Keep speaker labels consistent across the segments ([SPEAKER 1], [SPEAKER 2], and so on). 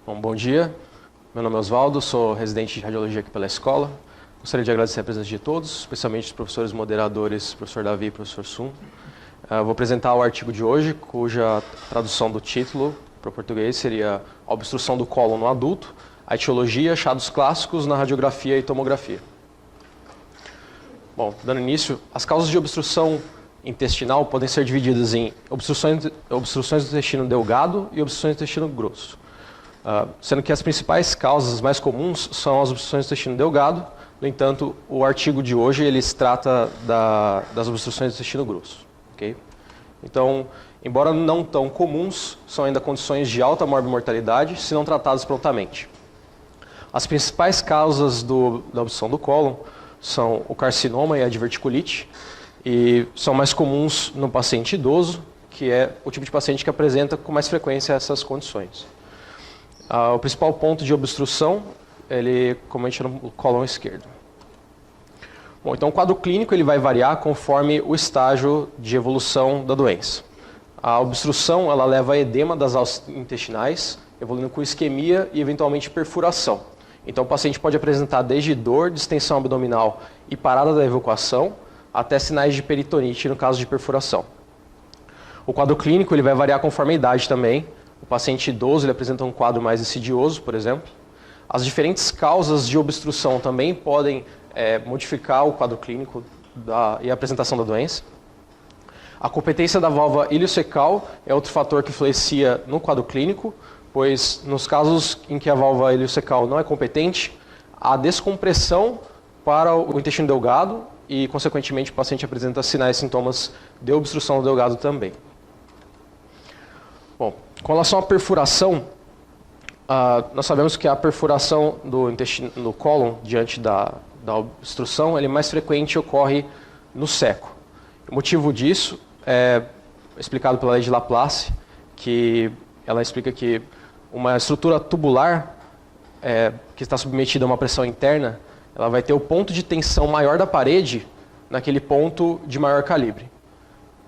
[SPEAKER 1] Bom dia, meu nome é Osvaldo, sou residente de radiologia aqui pela escola. Gostaria de agradecer a presença de todos, especialmente os professores moderadores, professor Davi e professor Sun. Vou apresentar o artigo de hoje, cuja tradução do título para o português seria A obstrução do cólon no adulto, a etiologia, achados clássicos na radiografia e tomografia. Bom, dando início, as causas de obstrução intestinal podem ser divididas em obstruções do intestino delgado e obstruções do intestino grosso. Sendo que as principais causas mais comuns são as obstruções do intestino delgado. No entanto, o artigo de hoje ele se trata das obstruções do intestino grosso. Okay? Então, embora não tão comuns, são ainda condições de alta morbimortalidade se não tratadas prontamente. As principais causas da obstrução do cólon são o carcinoma e a diverticulite, e são mais comuns no paciente idoso, que é o tipo de paciente que apresenta com mais frequência essas condições. O principal ponto de obstrução, ele comete no cólon esquerdo. Bom, então o quadro clínico ele vai variar conforme o estágio de evolução da doença. A obstrução ela leva a edema das alças intestinais, evoluindo com isquemia e eventualmente perfuração. Então o paciente pode apresentar desde dor, distensão abdominal e parada da evacuação, até sinais de peritonite no caso de perfuração. O quadro clínico ele vai variar conforme a idade também. O paciente idoso ele apresenta um quadro mais insidioso, por exemplo. As diferentes causas de obstrução também podem modificar o quadro clínico e a apresentação da doença. A competência da válvula iliocecal é outro fator que influencia no quadro clínico, pois nos casos em que a válvula iliocecal não é competente, há descompressão para o intestino delgado e, consequentemente, o paciente apresenta sinais e sintomas de obstrução do delgado também. Bom, com relação à perfuração, nós sabemos que a perfuração do intestino, do cólon, diante da obstrução, ele mais frequente ocorre no seco. O motivo disso é explicado pela lei de Laplace, que ela explica que uma estrutura tubular que está submetida a uma pressão interna, ela vai ter o ponto de tensão maior da parede naquele ponto de maior calibre.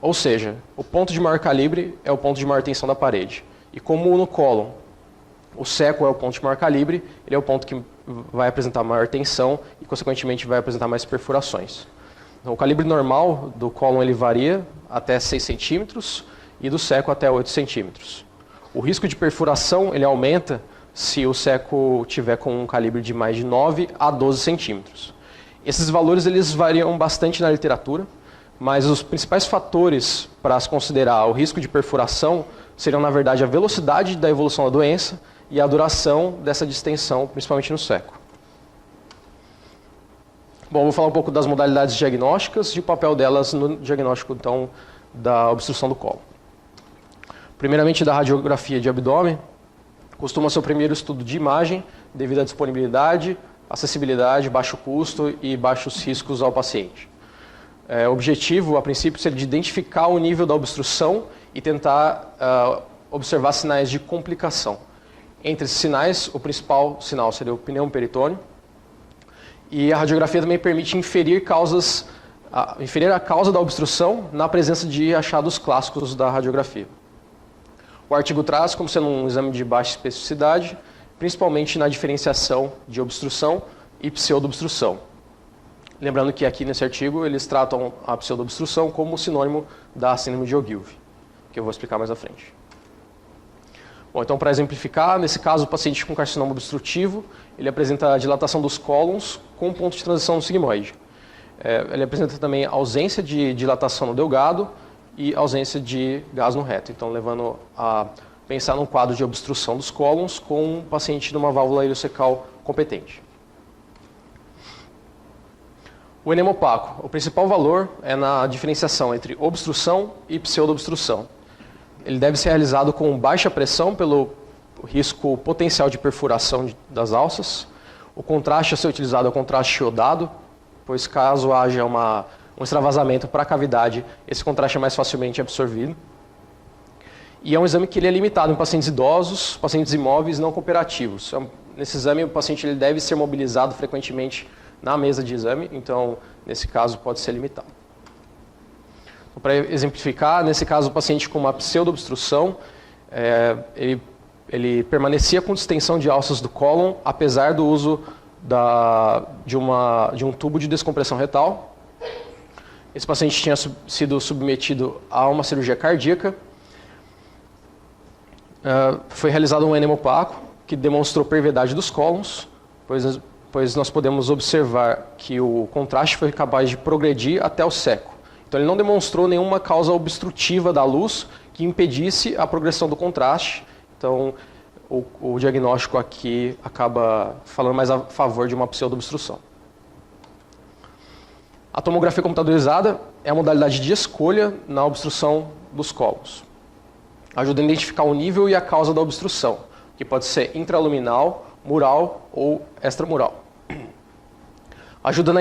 [SPEAKER 1] Ou seja, o ponto de maior calibre é o ponto de maior tensão da parede. E como no cólon o seco é o ponto de maior calibre, ele é o ponto que vai apresentar maior tensão e, consequentemente, vai apresentar mais perfurações. Então, o calibre normal do cólon ele varia até 6 centímetros e do seco até 8 centímetros. O risco de perfuração ele aumenta se o seco tiver com um calibre de mais de 9 a 12 centímetros. Esses valores eles variam bastante na literatura, mas os principais fatores para se considerar o risco de perfuração seriam, na verdade, a velocidade da evolução da doença e a duração dessa distensão, principalmente no seco. Bom, vou falar um pouco das modalidades diagnósticas e o papel delas no diagnóstico, então, da obstrução do cólon. Primeiramente, da radiografia de abdômen, costuma ser o primeiro estudo de imagem, devido à disponibilidade, acessibilidade, baixo custo e baixos riscos ao paciente. O objetivo, a princípio, seria de identificar o nível da obstrução e tentar observar sinais de complicação. Entre esses sinais, o principal sinal seria o pneumo peritônio. E a radiografia também permite inferir a causa da obstrução na presença de achados clássicos da radiografia. O artigo traz como sendo um exame de baixa especificidade, principalmente na diferenciação de obstrução e pseudo-obstrução. Lembrando que aqui nesse artigo eles tratam a pseudo-obstrução como sinônimo da síndrome de Ogilvie, que eu vou explicar mais à frente. Bom, então, para exemplificar, nesse caso, o paciente com carcinoma obstrutivo, ele apresenta a dilatação dos cólons com ponto de transição no sigmoide. Ele apresenta também ausência de dilatação no delgado e ausência de gás no reto, então levando a pensar num quadro de obstrução dos cólons com um paciente numa válvula iliocecal competente. O enema opaco. O principal valor é na diferenciação entre obstrução e pseudo-obstrução. Ele deve ser realizado com baixa pressão pelo risco potencial de perfuração das alças. O contraste a ser utilizado é o contraste iodado, pois caso haja um extravasamento para a cavidade, esse contraste é mais facilmente absorvido. E é um exame que ele é limitado em pacientes idosos, pacientes imóveis não cooperativos. Nesse exame, o paciente ele deve ser mobilizado frequentemente na mesa de exame, então, nesse caso, pode ser limitado. Para exemplificar, nesse caso, o paciente com uma pseudo-obstrução, ele ele permanecia com distensão de alças do cólon, apesar do uso de um tubo de descompressão retal. Esse paciente tinha sido submetido a uma cirurgia cardíaca. Foi realizado um enema opaco, que demonstrou perviedade dos cólons, pois nós podemos observar que o contraste foi capaz de progredir até o seco. Então ele não demonstrou nenhuma causa obstrutiva da luz que impedisse a progressão do contraste. Então o diagnóstico aqui acaba falando mais a favor de uma pseudoobstrução. A tomografia computadorizada é a modalidade de escolha na obstrução dos cólons. Ajuda a identificar o nível e a causa da obstrução, que pode ser intraluminal, mural ou extramural. Ajuda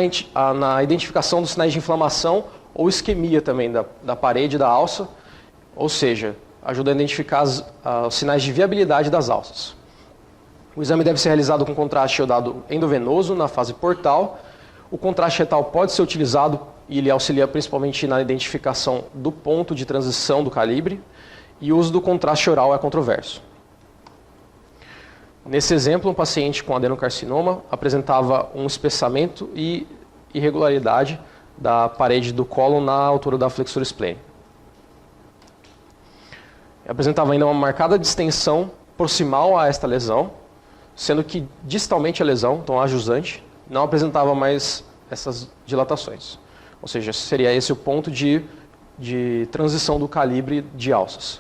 [SPEAKER 1] na identificação dos sinais de inflamação ou isquemia também da parede da alça, ou seja, ajuda a identificar os sinais de viabilidade das alças. O exame deve ser realizado com contraste iodado endovenoso na fase portal. O contraste retal pode ser utilizado e ele auxilia principalmente na identificação do ponto de transição do calibre, e o uso do contraste oral é controverso. Nesse exemplo, um paciente com adenocarcinoma apresentava um espessamento e irregularidade da parede do cólon na altura da flexura esplênica. Apresentava ainda uma marcada distensão proximal a esta lesão, sendo que distalmente a lesão, então ajusante, não apresentava mais essas dilatações. Ou seja, seria esse o ponto de transição do calibre de alças.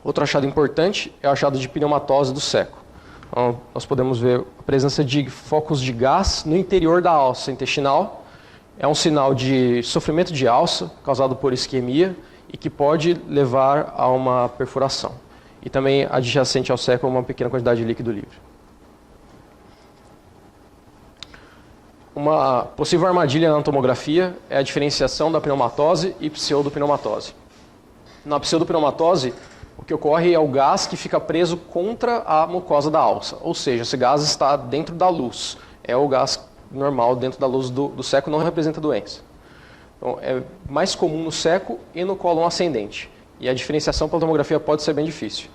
[SPEAKER 1] Outro achado importante é o achado de pneumatose do seco. Então, nós podemos ver a presença de focos de gás no interior da alça intestinal. É um sinal de sofrimento de alça causado por isquemia e que pode levar a uma perfuração. E também adjacente ao seco uma pequena quantidade de líquido livre. Uma possível armadilha na tomografia é a diferenciação da pneumatose e pseudopneumatose. Na pseudopneumatose, o que ocorre é o gás que fica preso contra a mucosa da alça, ou seja, esse gás está dentro da luz. É o gás normal dentro da luz do seco, não representa doença. Então, é mais comum no seco e no cólon ascendente. E a diferenciação pela tomografia pode ser bem difícil.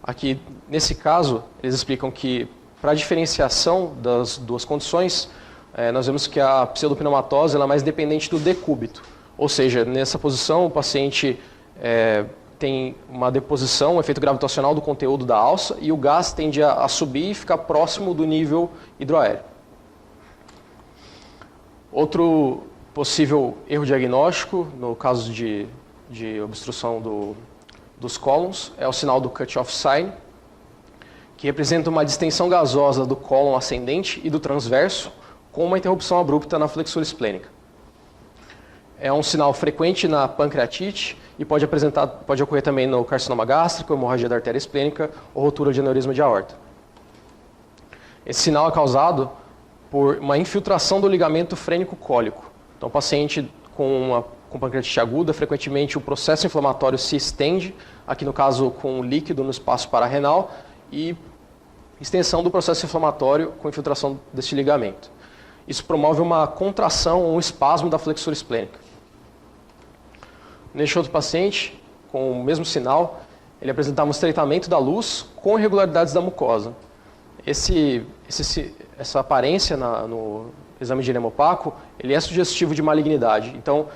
[SPEAKER 1] Aqui, nesse caso, eles explicam que para a diferenciação das duas condições, nós vemos que a pseudopneumatose ela é mais dependente do decúbito. Ou seja, nessa posição o paciente tem uma deposição, um efeito gravitacional do conteúdo da alça e o gás tende a subir e ficar próximo do nível hidroaéreo. Outro possível erro diagnóstico, no caso de obstrução dos cólons, é o sinal do cut-off sign, que representa uma distensão gasosa do cólon ascendente e do transverso, com uma interrupção abrupta na flexura esplênica. É um sinal frequente na pancreatite e pode ocorrer também no carcinoma gástrico, hemorragia da artéria esplênica ou rotura de aneurisma de aorta. Esse sinal é causado por uma infiltração do ligamento frênico-cólico. Então, o paciente com pancreatite aguda, frequentemente o processo inflamatório se estende, aqui no caso com líquido no espaço pararrenal, e extensão do processo inflamatório com infiltração deste ligamento. Isso promove uma contração ou um espasmo da flexura esplênica. Neste outro paciente, com o mesmo sinal, ele apresentava um estreitamento da luz com irregularidades da mucosa. Essa aparência no exame de enema opaco, ele é sugestivo de malignidade. Então,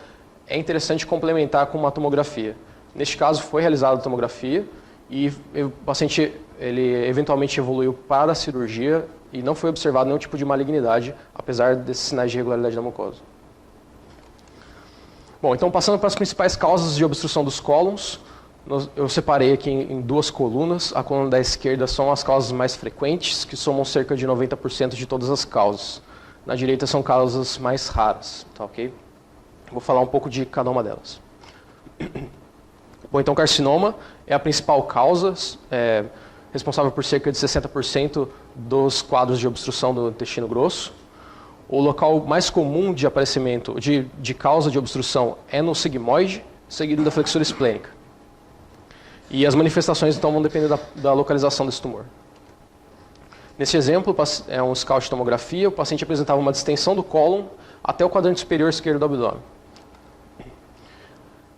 [SPEAKER 1] é interessante complementar com uma tomografia. Neste caso, foi realizada a tomografia e o paciente ele eventualmente evoluiu para a cirurgia e não foi observado nenhum tipo de malignidade, apesar desses sinais de irregularidade da mucosa. Bom, então passando para as principais causas de obstrução dos cólons, eu separei aqui em duas colunas. A coluna da esquerda são as causas mais frequentes, que somam cerca de 90% de todas as causas. Na direita são causas mais raras, tá ok? Vou falar um pouco de cada uma delas. Bom, então carcinoma é a principal causa, responsável por cerca de 60% dos quadros de obstrução do intestino grosso. O local mais comum de aparecimento, de causa de obstrução é no sigmoide, seguido da flexura esplênica. E as manifestações então vão depender da localização desse tumor. Nesse exemplo, é um scout de tomografia, o paciente apresentava uma distensão do cólon até o quadrante superior esquerdo do abdômen.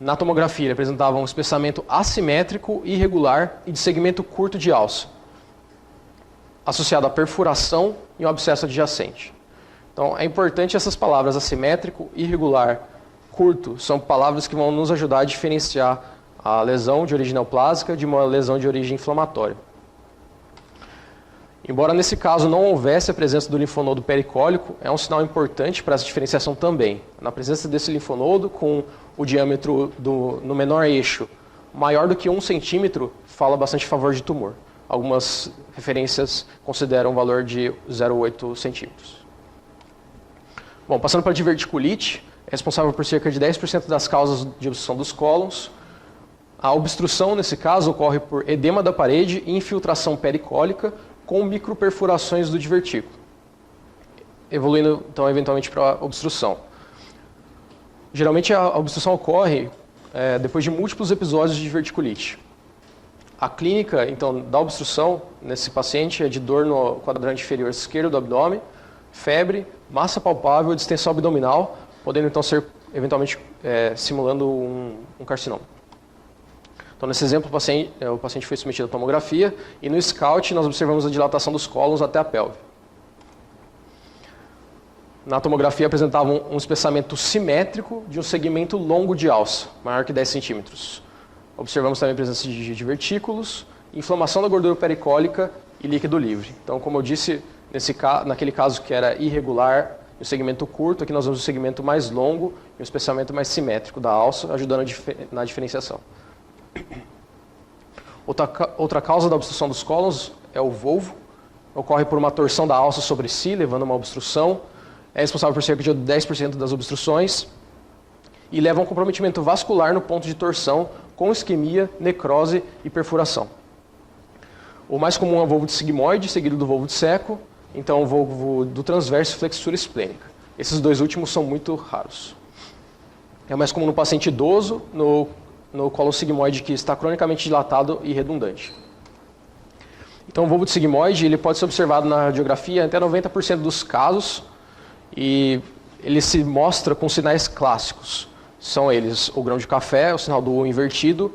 [SPEAKER 1] Na tomografia, ele apresentava um espessamento assimétrico, irregular e de segmento curto de alça, associado a perfuração e um abscesso adjacente. Então, é importante essas palavras assimétrico, irregular, curto, são palavras que vão nos ajudar a diferenciar a lesão de origem neoplásica de uma lesão de origem inflamatória. Embora nesse caso não houvesse a presença do linfonodo pericólico, é um sinal importante para essa diferenciação também. Na presença desse linfonodo, com o diâmetro no menor eixo maior do que 1 centímetro, fala bastante a favor de tumor. Algumas referências consideram um valor de 0,8 centímetros. Bom, passando para a diverticulite, é responsável por cerca de 10% das causas de obstrução dos cólons. A obstrução, nesse caso, ocorre por edema da parede e infiltração pericólica com microperfurações do divertículo, evoluindo, então, eventualmente para a obstrução. Geralmente, a obstrução ocorre depois de múltiplos episódios de diverticulite. A clínica, então, da obstrução nesse paciente é de dor no quadrante inferior esquerdo do abdômen, febre, massa palpável, distensão abdominal, podendo, então, ser, eventualmente, simulando um carcinoma. Então, nesse exemplo, o paciente foi submetido à tomografia e no SCOUT nós observamos a dilatação dos cólons até a pelve. Na tomografia apresentava um espessamento simétrico de um segmento longo de alça, maior que 10 centímetros. Observamos também a presença de divertículos, inflamação da gordura pericólica e líquido livre. Então, como eu disse, naquele caso que era irregular, o segmento curto, aqui nós vemos o segmento mais longo e o espessamento mais simétrico da alça, ajudando na diferenciação. Outra causa da obstrução dos cólons é o volvo. Ocorre por uma torção da alça sobre si, levando a uma obstrução. É responsável por cerca de 10% das obstruções e leva a um comprometimento vascular no ponto de torção, com isquemia, necrose e perfuração. O mais comum é o volvo de sigmoide, seguido do volvo de seco, então o volvo do transverso e flexura esplênica. Esses dois últimos são muito raros. É mais comum no paciente idoso, no colo sigmoide que está cronicamente dilatado e redundante. Então, o volvo de sigmoide ele pode ser observado na radiografia em até 90% dos casos e ele se mostra com sinais clássicos. São eles o grão de café, o sinal do U invertido,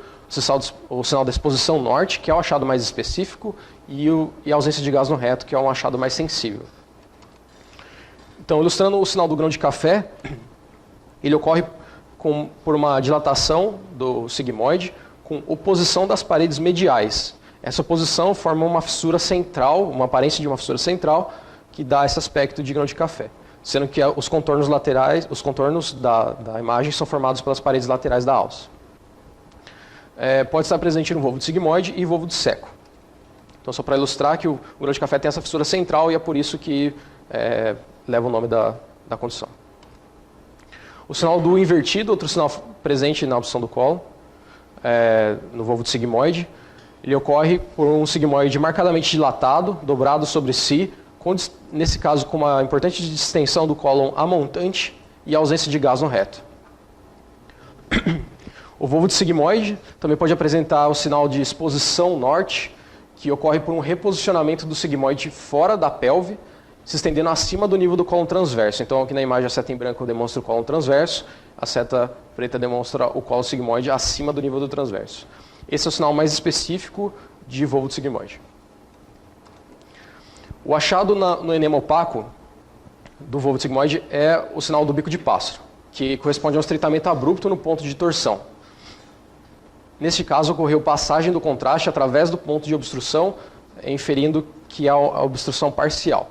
[SPEAKER 1] o sinal da exposição norte, que é o achado mais específico, e a ausência de gás no reto, que é um achado mais sensível. Então, ilustrando o sinal do grão de café, ele ocorre por uma dilatação do sigmoide com oposição das paredes mediais. Essa oposição forma uma fissura central, uma aparência de uma fissura central, que dá esse aspecto de grão de café, sendo que os contornos laterais, os contornos da imagem são formados pelas paredes laterais da alça. Pode estar presente no volvo de sigmoide e volvo de seco. Então, só para ilustrar que o grão de café tem essa fissura central e é por isso que leva o nome da condição. O sinal do invertido, outro sinal presente na obstrução do colo, no volvo de sigmoide, ele ocorre por um sigmoide marcadamente dilatado, dobrado sobre si, nesse caso com uma importante distensão do cólon amontante e ausência de gás no reto. O volvo de sigmoide também pode apresentar o sinal de exposição norte, que ocorre por um reposicionamento do sigmoide fora da pelve, se estendendo acima do nível do cólon transverso. Então, aqui na imagem, a seta em branco demonstra o cólon transverso, a seta preta demonstra o cólon sigmoide acima do nível do transverso. Esse é o sinal mais específico de volvo de sigmoide. O achado no enema opaco do volvo de sigmoide é o sinal do bico de pássaro, que corresponde a um estreitamento abrupto no ponto de torção. Neste caso, ocorreu passagem do contraste através do ponto de obstrução, inferindo que há a obstrução parcial.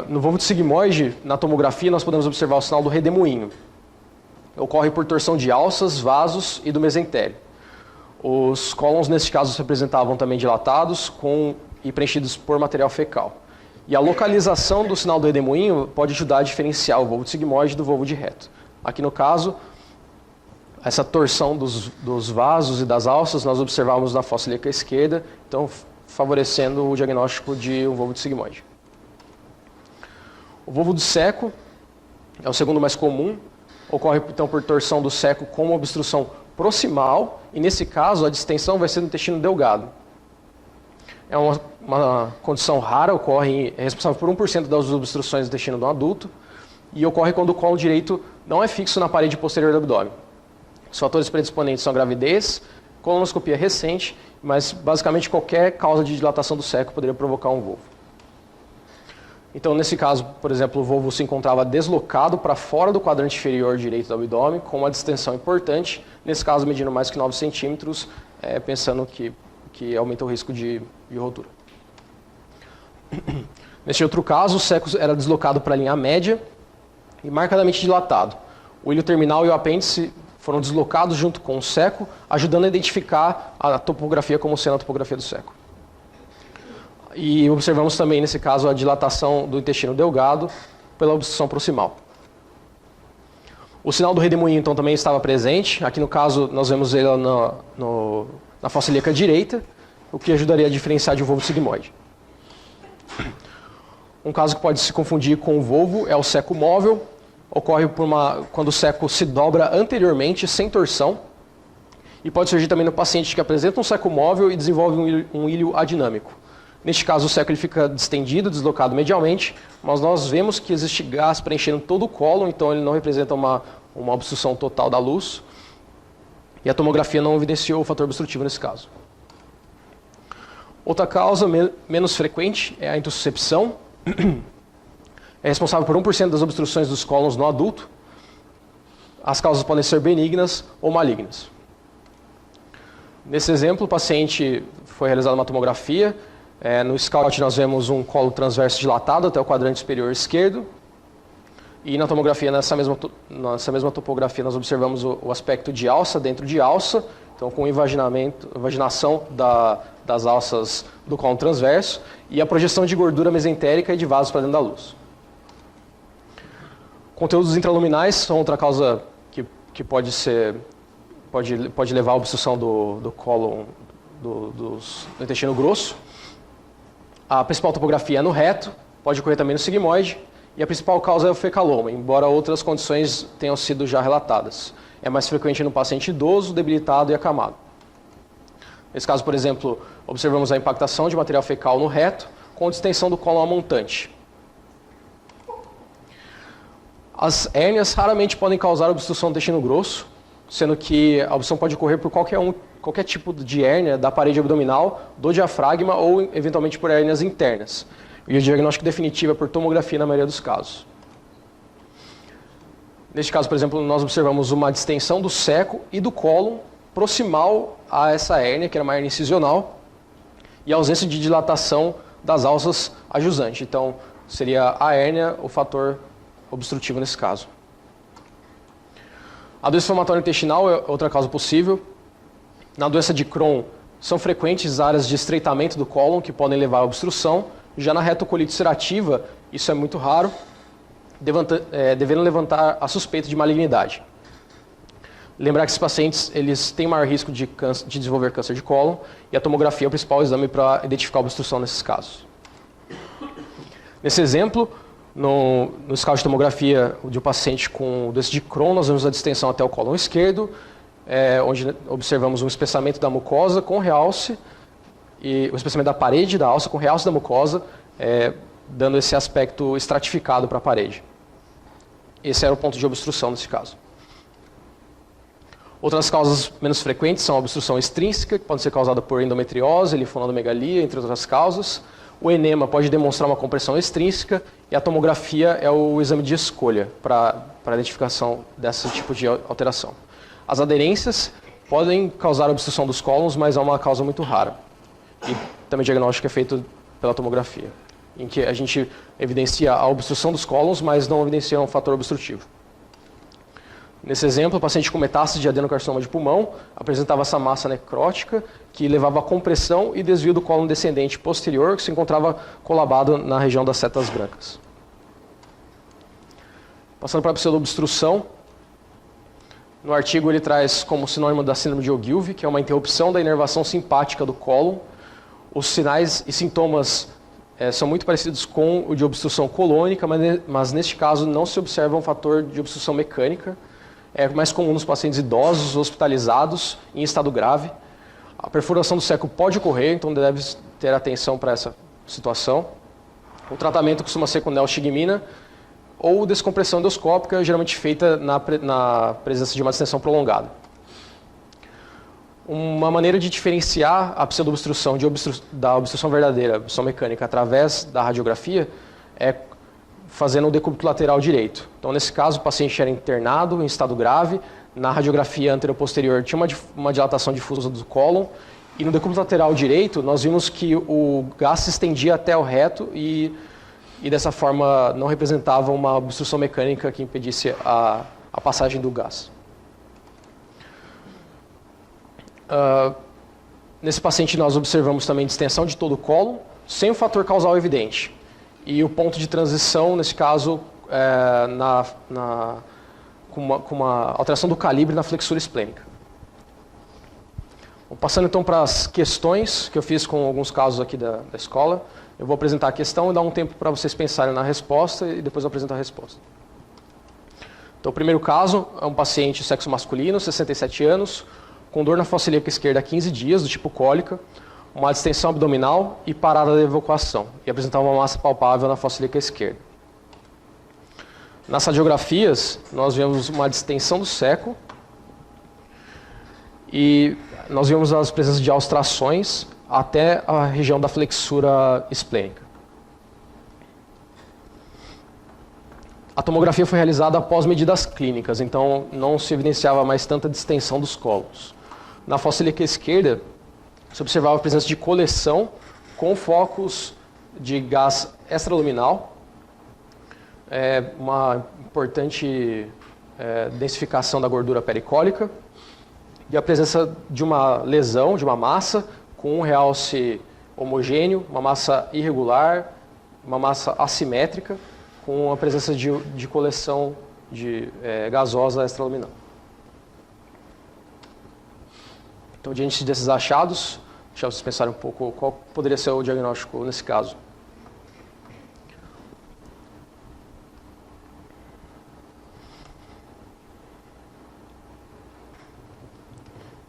[SPEAKER 1] No volvo de sigmoide, na tomografia, nós podemos observar o sinal do redemoinho. Ocorre por torção de alças, vasos e do mesentério. Os cólons, neste caso, se apresentavam também dilatados e preenchidos por material fecal. E a localização do sinal do redemoinho pode ajudar a diferenciar o volvo de sigmoide do volvo de reto. Aqui no caso, essa torção dos vasos e das alças nós observamos na fossa ilíaca esquerda, então favorecendo o diagnóstico de um volvo de sigmoide. O volvo do seco é o segundo mais comum, ocorre então por torção do seco com uma obstrução proximal, e nesse caso a distensão vai ser no intestino delgado. É uma condição rara, é responsável por 1% das obstruções do intestino do adulto, e ocorre quando o cólon direito não é fixo na parede posterior do abdômen. Os fatores predisponentes são a gravidez, colonoscopia recente, mas basicamente qualquer causa de dilatação do seco poderia provocar um volvo. Então, nesse caso, por exemplo, o volvo se encontrava deslocado para fora do quadrante inferior direito do abdômen, com uma distensão importante, nesse caso medindo mais que 9 centímetros, pensando que aumenta o risco de rotura. Neste outro caso, o seco era deslocado para a linha média e marcadamente dilatado. O ilho terminal e o apêndice foram deslocados junto com o seco, ajudando a identificar a topografia como sendo a topografia do seco. E observamos também, nesse caso, a dilatação do intestino delgado pela obstrução proximal. O sinal do redemoinho, então, também estava presente. Aqui, no caso, nós vemos ele na fossa ilíaca direita, o que ajudaria a diferenciar de um volvo sigmoide. Um caso que pode se confundir com o volvo é o seco móvel. Ocorre quando o seco se dobra anteriormente, sem torção. E pode surgir também no paciente que apresenta um seco móvel e desenvolve um ilho adinâmico. Neste caso, o seco ele fica distendido, deslocado medialmente, mas nós vemos que existe gás preenchendo todo o cólon, então ele não representa uma obstrução total da luz. E a tomografia não evidenciou o fator obstrutivo nesse caso. Outra causa menos frequente é a intussuscepção. É responsável por 1% das obstruções dos cólons no adulto. As causas podem ser benignas ou malignas. Nesse exemplo, o paciente foi realizada uma tomografia. No SCOUT nós vemos um colo transverso dilatado até o quadrante superior esquerdo. E na tomografia, nessa mesma topografia, nós observamos o aspecto de alça dentro de alça, então com invaginação das alças do colo transverso e a projeção de gordura mesentérica e de vasos para dentro da luz. Conteúdos intraluminais são outra causa que pode levar à obstrução do cólon do intestino grosso. A principal topografia é no reto, pode ocorrer também no sigmoide, e a principal causa é o fecaloma, embora outras condições tenham sido já relatadas. É mais frequente no paciente idoso, debilitado e acamado. Nesse caso, por exemplo, observamos a impactação de material fecal no reto, com distensão do cólon a montante. As hérnias raramente podem causar obstrução do intestino grosso, sendo que a obstrução pode ocorrer por qualquer tipo de hérnia da parede abdominal, do diafragma ou, eventualmente, por hérnias internas. E o diagnóstico definitivo é por tomografia na maioria dos casos. Neste caso, por exemplo, nós observamos uma distensão do seco e do cólon proximal a essa hérnia, que era uma hérnia incisional, e a ausência de dilatação das alças ajusante. Então, seria a hérnia o fator obstrutivo nesse caso. A doença inflamatória intestinal é outra causa possível. Na doença de Crohn, são frequentes áreas de estreitamento do cólon que podem levar à obstrução. Já na retocolite ulcerativa, isso é muito raro, devendo levantar a suspeita de malignidade. Lembrar que esses pacientes eles têm maior risco de desenvolver câncer de cólon e a tomografia é o principal exame para identificar a obstrução nesses casos. Nesse exemplo, no SCOUT de tomografia de um paciente com doença de Crohn, nós vemos a distensão até o cólon esquerdo, onde observamos um espessamento da mucosa com realce, e o espessamento da parede da alça com realce da mucosa, dando esse aspecto estratificado para a parede. Esse era o ponto de obstrução nesse caso. Outras causas menos frequentes são a obstrução extrínseca, que pode ser causada por endometriose, linfonodomegalia, entre outras causas. O enema pode demonstrar uma compressão extrínseca e a tomografia é o exame de escolha para a identificação desse tipo de alteração. As aderências podem causar obstrução dos cólons, mas é uma causa muito rara. E também o diagnóstico é feito pela tomografia, em que a gente evidencia a obstrução dos cólons, mas não evidencia um fator obstrutivo. Nesse exemplo, o paciente com metástase de adenocarcinoma de pulmão apresentava essa massa necrótica que levava a compressão e desvio do cólon descendente posterior, que se encontrava colabado na região das setas brancas. Passando para a pseudoobstrução, no artigo ele traz como sinônimo da síndrome de Ogilvie, que é uma interrupção da inervação simpática do cólon. Os sinais e sintomas são muito parecidos com o de obstrução colônica, mas neste caso não se observa um fator de obstrução mecânica. É mais comum nos pacientes idosos, hospitalizados, em estado grave. A perfuração do seco pode ocorrer, então deve ter atenção para essa situação. O tratamento costuma ser com neostigmina ou descompressão endoscópica, geralmente feita na presença de uma distensão prolongada. Uma maneira de diferenciar a pseudoobstrução da obstrução verdadeira, obstrução mecânica, através da radiografia, é fazendo o decúbito lateral direito. Então, nesse caso, o paciente era internado em estado grave, na radiografia anterior-posterior tinha uma dilatação difusa do cólon, e no decúbito lateral direito, nós vimos que o gás se estendia até o reto e dessa forma não representava uma obstrução mecânica que impedisse a passagem do gás. Nesse paciente nós observamos também distensão de todo o cólon, sem o fator causal evidente. E o ponto de transição, nesse caso, com uma alteração do calibre na flexura esplênica. Passando então para as questões que eu fiz com alguns casos aqui da escola, eu vou apresentar a questão e dar um tempo para vocês pensarem na resposta e depois eu apresento a resposta. Então, o primeiro caso é um paciente sexo masculino, 67 anos, com dor na fossa ilíaca esquerda há 15 dias, do tipo cólica, uma distensão abdominal e parada da evacuação, e apresentava uma massa palpável na fossa ilíaca esquerda. Nas radiografias, nós vemos uma distensão do seco e nós vimos as presenças de austrações até a região da flexura esplênica. A tomografia foi realizada após medidas clínicas, então não se evidenciava mais tanta distensão dos cólons. Na fossa ilíaca esquerda, se observava a presença de coleção com focos de gás extraluminal, uma importante densificação da gordura pericólica, e a presença de uma lesão, de uma massa, com um realce homogêneo, uma massa irregular, uma massa assimétrica, com a presença de coleção gasosa extraluminal. Então, diante desses achados, deixa vocês pensarem um pouco qual poderia ser o diagnóstico nesse caso.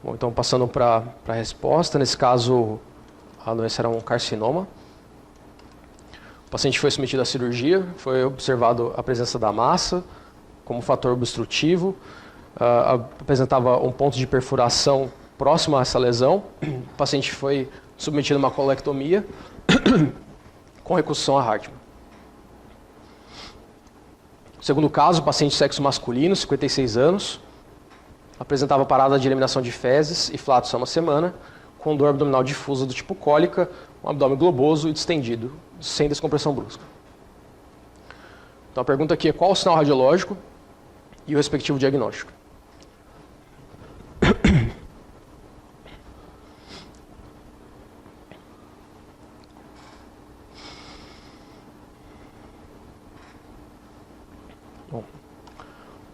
[SPEAKER 1] Bom, então, passando para a resposta, nesse caso, a doença era um carcinoma. O paciente foi submetido à cirurgia, foi observado a presença da massa como fator obstrutivo, apresentava um ponto de perfuração próximo a essa lesão. O paciente foi submetido a uma colectomia com reconstrução a Hartmann. Segundo caso, paciente sexo masculino, 56 anos, apresentava parada de eliminação de fezes e flatos há uma semana, com dor abdominal difusa do tipo cólica, um abdômen globoso e distendido, sem descompressão brusca. Então a pergunta aqui é qual o sinal radiológico e o respectivo diagnóstico.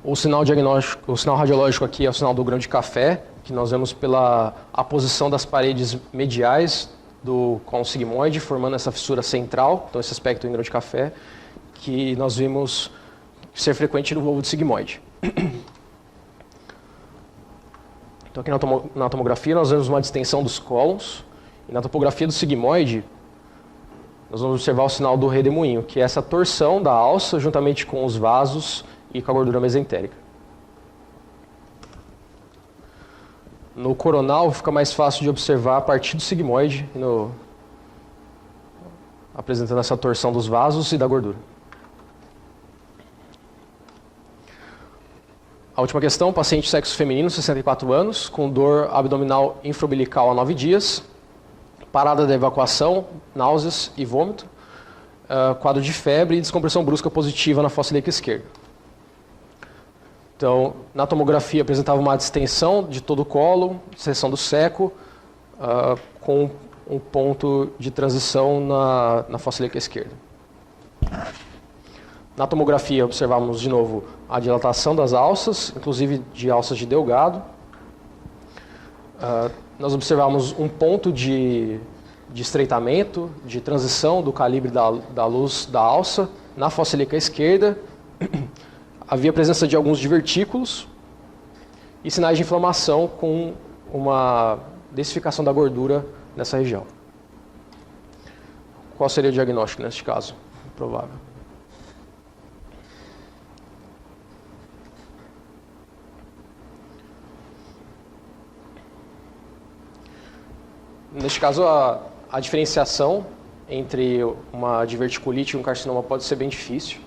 [SPEAKER 1] O sinal radiológico aqui é o sinal do grão de café, que nós vemos pela posição das paredes mediais do cólon sigmoide, formando essa fissura central, então esse aspecto em grão de café, que nós vimos ser frequente no bulbo de sigmoide. Então aqui na tomografia nós vemos uma distensão dos cólons, e na topografia do sigmoide nós vamos observar o sinal do redemoinho, que é essa torção da alça juntamente com os vasos e com a gordura mesentérica. No coronal fica mais fácil de observar a partir do sigmoide, apresentando essa torção dos vasos e da gordura. A última questão, paciente sexo feminino, 64 anos, com dor abdominal infraumbilical há 9 dias, parada da evacuação, náuseas e vômito, quadro de febre e descompressão brusca positiva na fossa ilíaca esquerda. Então, na tomografia apresentava uma distensão de todo o colo, distensão do seco, com um ponto de transição na fossa ilíaca esquerda. Na tomografia observamos de novo a dilatação das alças, inclusive de alças de Delgado. Nós observamos um ponto de estreitamento, de transição do calibre da luz da alça na fossa ilíaca esquerda. Havia presença de alguns divertículos e sinais de inflamação com uma densificação da gordura nessa região. Qual seria o diagnóstico neste caso? Provável. Neste caso, a diferenciação entre uma diverticulite e um carcinoma pode ser bem difícil.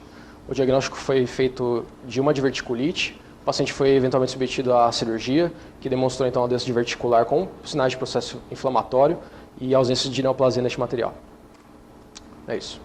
[SPEAKER 1] O diagnóstico foi feito de uma diverticulite, o paciente foi eventualmente submetido à cirurgia, que demonstrou então a doença diverticular com sinais de processo inflamatório e ausência de neoplasia neste material. É isso.